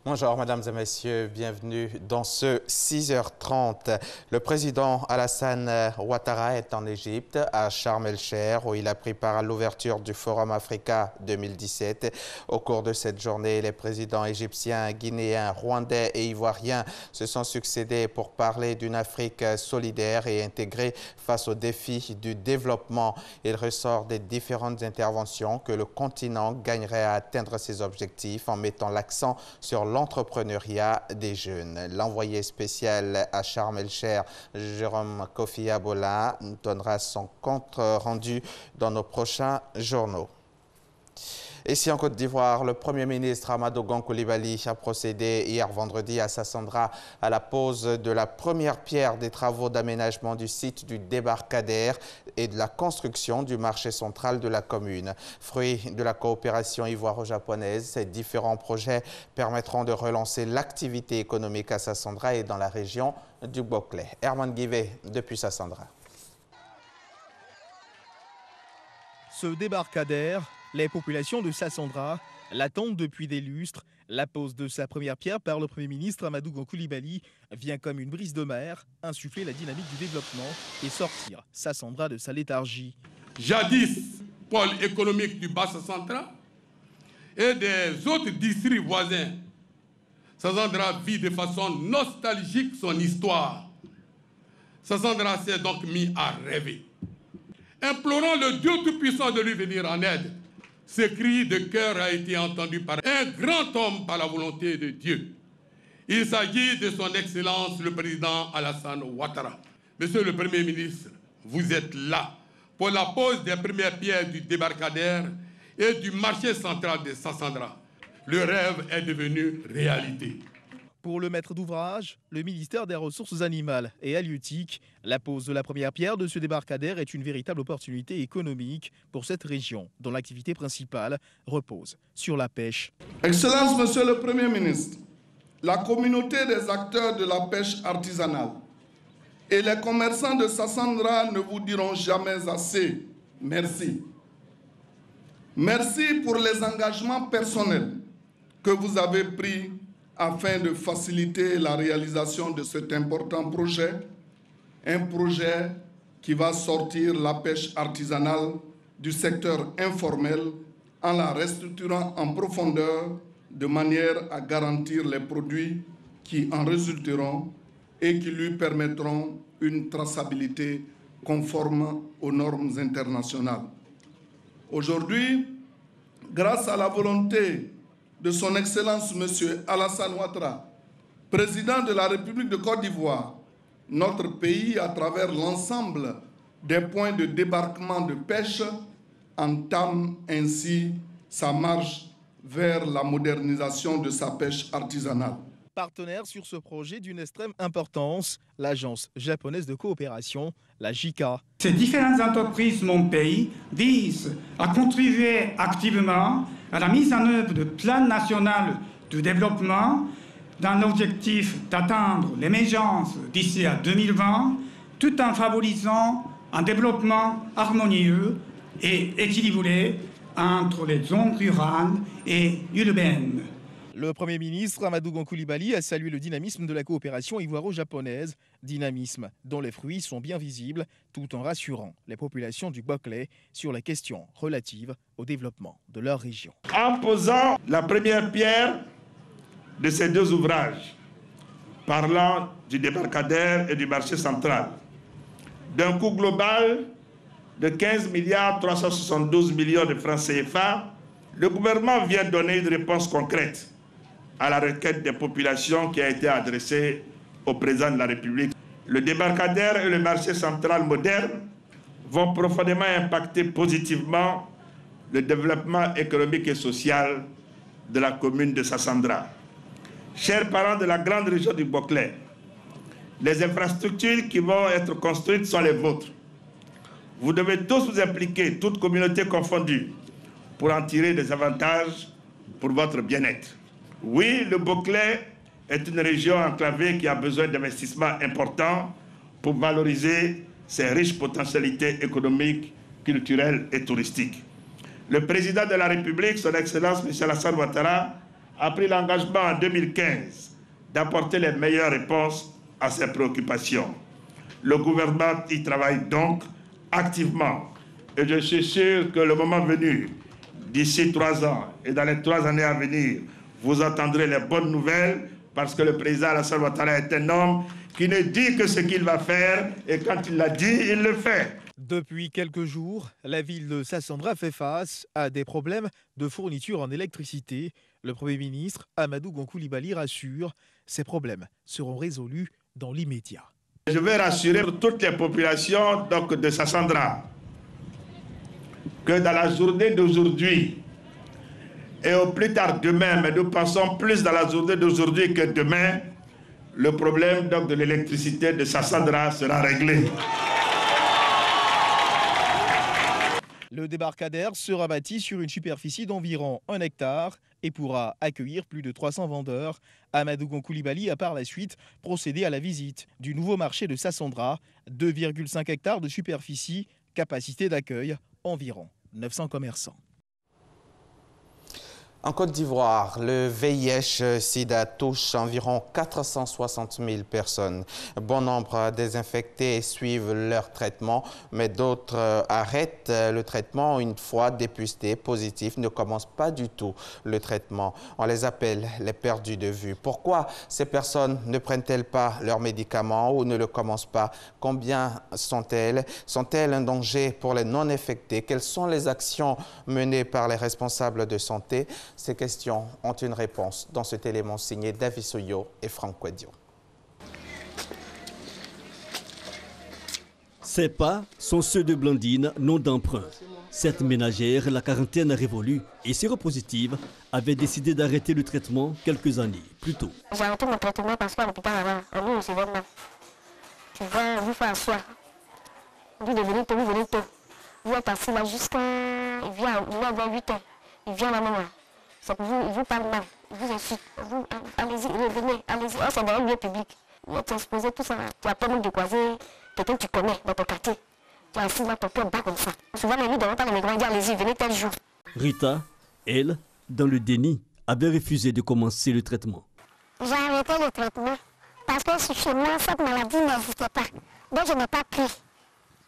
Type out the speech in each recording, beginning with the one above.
Bonjour mesdames et messieurs, bienvenue dans ce 6h30. Le président Alassane Ouattara est en Égypte, à Sharm el-Cheikh, où il a pris part à l'ouverture du Forum Africa 2017. Au cours de cette journée, les présidents égyptiens, guinéens, rwandais et ivoiriens se sont succédés pour parler d'une Afrique solidaire et intégrée face aux défis du développement. Il ressort des différentes interventions que le continent gagnerait à atteindre ses objectifs en mettant l'accent sur l'entrepreneuriat des jeunes. L'envoyé spécial à Sharm el-Cheikh, Jérôme Kofi Abola, donnera son compte rendu dans nos prochains journaux. Ici en Côte d'Ivoire, le Premier ministre Amadou Gon Coulibaly a procédé hier vendredi à Sassandra à la pose de la première pierre des travaux d'aménagement du site du débarcadère et de la construction du marché central de la commune. Fruit de la coopération ivoiro-japonaise, ces différents projets permettront de relancer l'activité économique à Sassandra et dans la région du Boclé. Herman Guivet depuis Sassandra. Ce débarcadère, les populations de Sassandra l'attendent depuis des lustres. La pose de sa première pierre par le Premier ministre Amadou Gon Coulibaly vient comme une brise de mer, insuffler la dynamique du développement et sortir Sassandra de sa léthargie. Jadis, pôle économique du Bas-Sassandra et des autres districts voisins, Sassandra vit de façon nostalgique son histoire. Sassandra s'est donc mis à rêver. Implorant le Dieu Tout-Puissant de lui venir en aide, ce cri de cœur a été entendu par un grand homme par la volonté de Dieu. Il s'agit de son Excellence le président Alassane Ouattara. Monsieur le Premier ministre, vous êtes là pour la pose des premières pierres du débarcadère et du marché central de Sassandra. Le rêve est devenu réalité. Pour le maître d'ouvrage, le ministère des Ressources animales et halieutiques, la pose de la première pierre de ce débarcadère est une véritable opportunité économique pour cette région, dont l'activité principale repose sur la pêche. Excellence, Monsieur le Premier ministre, la communauté des acteurs de la pêche artisanale et les commerçants de Sassandra ne vous diront jamais assez merci. Merci pour les engagements personnels que vous avez pris afin de faciliter la réalisation de cet important projet, un projet qui va sortir la pêche artisanale du secteur informel en la restructurant en profondeur de manière à garantir les produits qui en résulteront et qui lui permettront une traçabilité conforme aux normes internationales. Aujourd'hui, grâce à la volonté de son Excellence M. Alassane Ouattara, président de la République de Côte d'Ivoire, notre pays, à travers l'ensemble des points de débarquement de pêche, entame ainsi sa marche vers la modernisation de sa pêche artisanale. Partenaire sur ce projet d'une extrême importance, l'agence japonaise de coopération, la JICA. Ces différentes entreprises de mon pays visent à contribuer activement à la mise en œuvre du plan national de développement dans l'objectif d'atteindre l'émergence d'ici à 2020, tout en favorisant un développement harmonieux et équilibré entre les zones rurales et urbaines. Le Premier ministre Amadou Gon Coulibaly a salué le dynamisme de la coopération ivoiro-japonaise, dynamisme dont les fruits sont bien visibles, tout en rassurant les populations du Boclé sur les questions relatives au développement de leur région. En posant la première pierre de ces deux ouvrages, parlant du débarcadère et du marché central, d'un coût global de 15 372 milliards de francs CFA, le gouvernement vient donner une réponse concrète à la requête des populations qui a été adressée au président de la République. Le débarcadère et le marché central moderne vont profondément impacter positivement le développement économique et social de la commune de Sassandra. Chers parents de la grande région du Boclé, les infrastructures qui vont être construites sont les vôtres. Vous devez tous vous impliquer, toute communauté confondue, pour en tirer des avantages pour votre bien-être. Oui, le Boclé est une région enclavée qui a besoin d'investissements importants pour valoriser ses riches potentialités économiques, culturelles et touristiques. Le président de la République, son Excellence M. Alassane Ouattara, a pris l'engagement en 2015 d'apporter les meilleures réponses à ces préoccupations. Le gouvernement y travaille donc activement et je suis sûr que le moment venu, d'ici 3 ans et dans les 3 années à venir, vous entendrez les bonnes nouvelles parce que le président Alassane Ouattara est un homme qui ne dit que ce qu'il va faire et quand il l'a dit, il le fait. Depuis quelques jours, la ville de Sassandra fait face à des problèmes de fourniture en électricité. Le Premier ministre Amadou Gon Coulibaly rassure, ces problèmes seront résolus dans l'immédiat. Je veux rassurer toutes les populations de Sassandra que dans la journée d'aujourd'hui et au plus tard demain, mais nous pensons plus dans la journée d'aujourd'hui que demain, le problème de l'électricité de Sassandra sera réglé. Le débarcadère sera bâti sur une superficie d'environ 1 hectare et pourra accueillir plus de 300 vendeurs. Amadou Gon Coulibaly a par la suite procédé à la visite du nouveau marché de Sassandra, 2,5 hectares de superficie, capacité d'accueil environ 900 commerçants. En Côte d'Ivoire, le VIH-Sida touche environ 460 000 personnes. Bon nombre des infectés suivent leur traitement, mais d'autres arrêtent le traitement une fois dépistés positifs, ne commencent pas du tout le traitement. On les appelle les perdus de vue. Pourquoi ces personnes ne prennent-elles pas leurs médicaments ou ne le commencent pas? Combien sont-elles? Sont-elles un danger pour les non-infectés? Quelles sont les actions menées par les responsables de santé? Ces questions ont une réponse dans cet élément signé David Soyo et Franck Kouadio. Ces pas sont ceux de Blandine, non d'emprunt. Cette ménagère, la quarantaine révolue et séropositive, avait décidé d'arrêter le traitement quelques années plus tôt. J'ai arrêté mon traitement parce qu'à l'hôpital là-bas, on me recevait mal. Tu vois, vous faites asseoir. Vous devenez tôt, vous venez tôt. Vous êtes assis là jusqu'à... Il vient à 8 h. Il vient là-même là. C'est pour vous, il vous parle mal, il vous insulte. Vous, allez-y, revenez, allez-y. Oh, c'est dans un lieu public. Vous êtes exposé, tout ça. Tu as peur même de croiser quelqu'un que tu connais dans ton quartier. Tu es assis là, ton cœur bat comme ça. Souvent, les nuits, devant pas les migrants, ils disent allez-y, venez tel jour. Rita, elle, dans le déni, avait refusé de commencer le traitement. J'ai arrêté le traitement parce que chez moi, cette maladie n'existait pas. Donc, je n'ai pas pris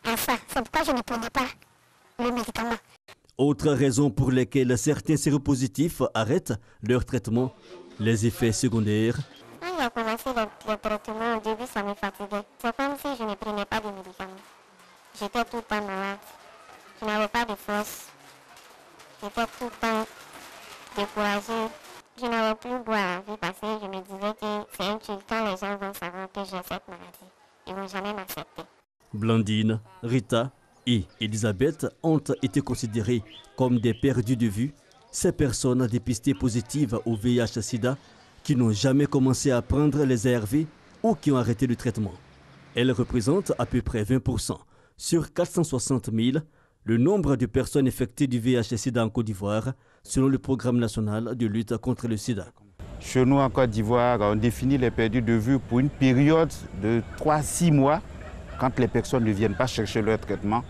à ça. C'est pourquoi je ne prenais pas le médicament. Autre raison pour laquelle certains séropositifs arrêtent leur traitement, les effets secondaires. Quand j'ai commencé le traitement, au début, ça me fatiguait. C'est comme si je ne prenais pas de médicaments. J'étais tout le temps malade. Je n'avais pas de force. J'étais tout le temps découragée. Je n'avais plus goût à la vie parce que je me disais que c'est insultant, les gens vont savoir que j'ai cette maladie. Ils ne vont jamais m'accepter. Blandine, Rita et Elisabeth ont été considérées comme des perdus de vue. Ces personnes dépistées positives au VIH-Sida qui n'ont jamais commencé à prendre les ARV ou qui ont arrêté le traitement. Elles représentent à peu près 20%. Sur 460 000, le nombre de personnes infectées du VIH-Sida en Côte d'Ivoire, selon le programme national de lutte contre le sida. Chez nous en Côte d'Ivoire, on définit les perdus de vue pour une période de 3-6 mois. Quand les personnes ne viennent pas chercher leur traitement,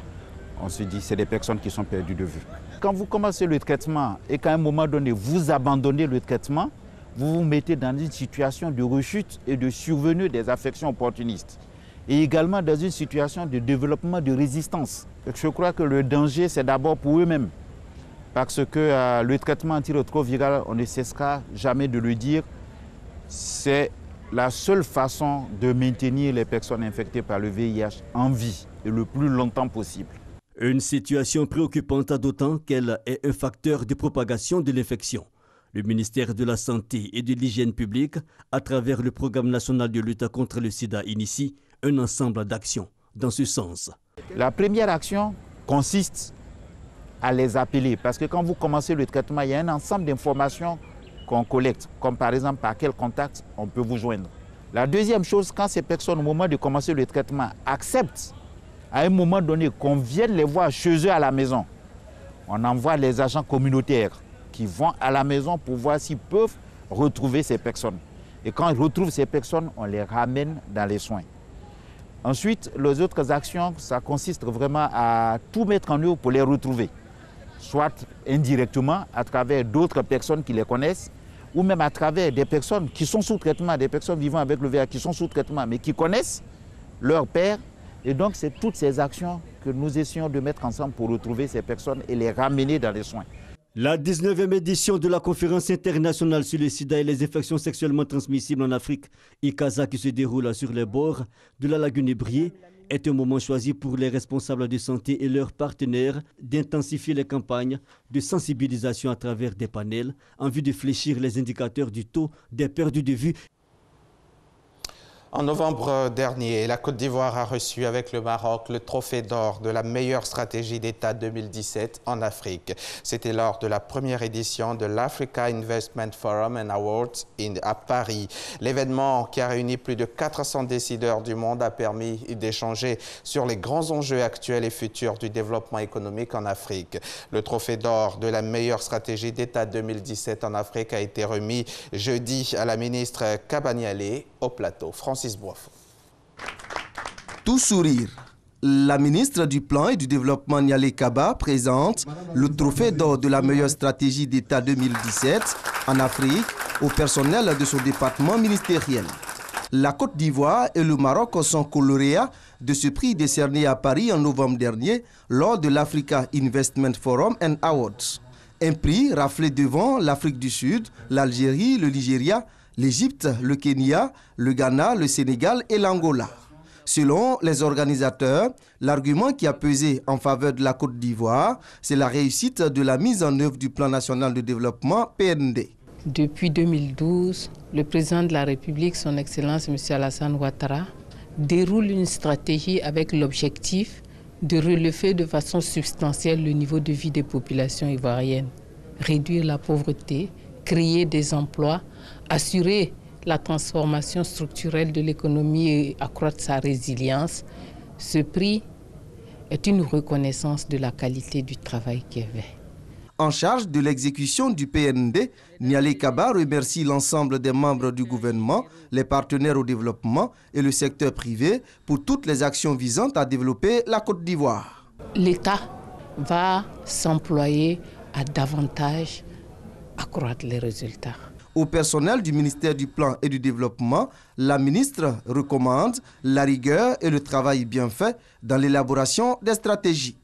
on se dit que c'est des personnes qui sont perdues de vue. Quand vous commencez le traitement et qu'à un moment donné, vous abandonnez le traitement, vous vous mettez dans une situation de rechute et de survenue des affections opportunistes. Et également dans une situation de développement de résistance. Je crois que le danger, c'est d'abord pour eux-mêmes. Parce que le traitement antirétroviral, on ne cessera jamais de le dire, c'est la seule façon de maintenir les personnes infectées par le VIH en vie et le plus longtemps possible. Une situation préoccupante d'autant qu'elle est un facteur de propagation de l'infection. Le ministère de la Santé et de l'Hygiène publique, à travers le programme national de lutte contre le sida, initie un ensemble d'actions dans ce sens. La première action consiste à les appeler parce que quand vous commencez le traitement, il y a un ensemble d'informations qu'on collecte, comme par exemple par quel contact on peut vous joindre. La deuxième chose, quand ces personnes au moment de commencer le traitement acceptent à un moment donné qu'on vienne les voir chez eux à la maison, on envoie les agents communautaires qui vont à la maison pour voir s'ils peuvent retrouver ces personnes. Et quand ils retrouvent ces personnes, on les ramène dans les soins. Ensuite, les autres actions, ça consiste vraiment à tout mettre en œuvre pour les retrouver, soit indirectement à travers d'autres personnes qui les connaissent, ou même à travers des personnes qui sont sous traitement, des personnes vivant avec le VIH qui sont sous traitement, mais qui connaissent leur père. Et donc, c'est toutes ces actions que nous essayons de mettre ensemble pour retrouver ces personnes et les ramener dans les soins. La 19e édition de la conférence internationale sur le sida et les infections sexuellement transmissibles en Afrique, ICASA, qui se déroule sur les bords de la lagune Ébrié, est un moment choisi pour les responsables de santé et leurs partenaires d'intensifier les campagnes de sensibilisation à travers des panels en vue de fléchir les indicateurs du taux des perdus de vue. En novembre dernier, la Côte d'Ivoire a reçu avec le Maroc le trophée d'or de la meilleure stratégie d'État 2017 en Afrique. C'était lors de la première édition de l'Africa Investment Forum and Awards à Paris. L'événement qui a réuni plus de 400 décideurs du monde a permis d'échanger sur les grands enjeux actuels et futurs du développement économique en Afrique. Le trophée d'or de la meilleure stratégie d'État 2017 en Afrique a été remis jeudi à la ministre Kabaniale au plateau. Francis Boifo. Tout sourire. La ministre du Plan et du Développement Nialé Kaba présente le trophée d'or de la meilleure stratégie d'État 2017 en Afrique au personnel de son département ministériel. La Côte d'Ivoire et le Maroc sont co-lauréats de ce prix décerné à Paris en novembre dernier lors de l'Africa Investment Forum and Awards. Un prix raflé devant l'Afrique du Sud, l'Algérie, le Nigeria, l'Égypte, le Kenya, le Ghana, le Sénégal et l'Angola. Selon les organisateurs, l'argument qui a pesé en faveur de la Côte d'Ivoire, c'est la réussite de la mise en œuvre du Plan national de développement PND. Depuis 2012, le président de la République, son Excellence M. Alassane Ouattara, déroule une stratégie avec l'objectif de relever de façon substantielle le niveau de vie des populations ivoiriennes, réduire la pauvreté, créer des emplois, assurer la transformation structurelle de l'économie et accroître sa résilience. Ce prix est une reconnaissance de la qualité du travail qui est fait. En charge de l'exécution du PND, Nialé Kaba remercie l'ensemble des membres du gouvernement, les partenaires au développement et le secteur privé pour toutes les actions visant à développer la Côte d'Ivoire. L'État va s'employer à davantage accroître les résultats. Au personnel du ministère du Plan et du Développement, la ministre recommande la rigueur et le travail bien fait dans l'élaboration des stratégies.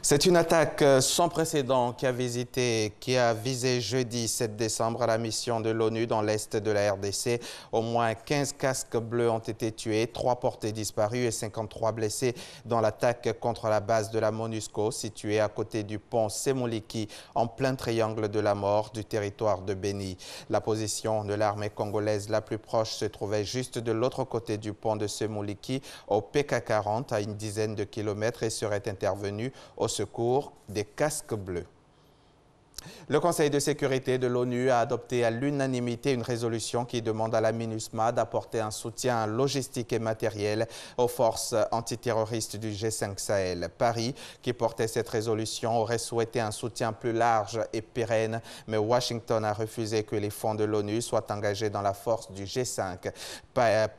C'est une attaque sans précédent qui a visé jeudi 7 décembre la mission de l'ONU dans l'est de la RDC. Au moins 15 casques bleus ont été tués, 3 portés disparus et 53 blessés dans l'attaque contre la base de la MONUSCO située à côté du pont Semuliki en plein triangle de la mort du territoire de Beni. La position de l'armée congolaise la plus proche se trouvait juste de l'autre côté du pont de Semuliki au PK40 à une dizaine de kilomètres et serait intervenue au secours des casques bleus. Le Conseil de sécurité de l'ONU a adopté à l'unanimité une résolution qui demande à la MINUSMA d'apporter un soutien logistique et matériel aux forces antiterroristes du G5 Sahel. Paris, qui portait cette résolution, aurait souhaité un soutien plus large et pérenne, mais Washington a refusé que les fonds de l'ONU soient engagés dans la force du G5.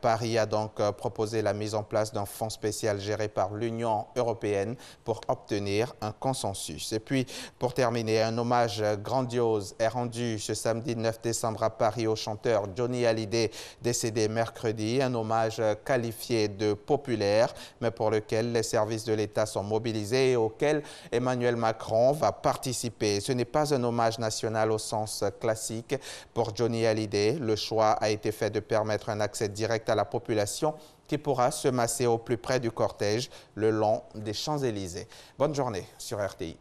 Paris a donc proposé la mise en place d'un fonds spécial géré par l'Union européenne pour obtenir un consensus. Et puis, pour terminer, un hommage grandiose est rendu ce samedi 9 décembre à Paris au chanteur Johnny Hallyday, décédé mercredi. Un hommage qualifié de populaire, mais pour lequel les services de l'État sont mobilisés et auquel Emmanuel Macron va participer. Ce n'est pas un hommage national au sens classique. Pour Johnny Hallyday, le choix a été fait de permettre un accès direct à la population qui pourra se masser au plus près du cortège le long des Champs-Élysées. Bonne journée sur RTI.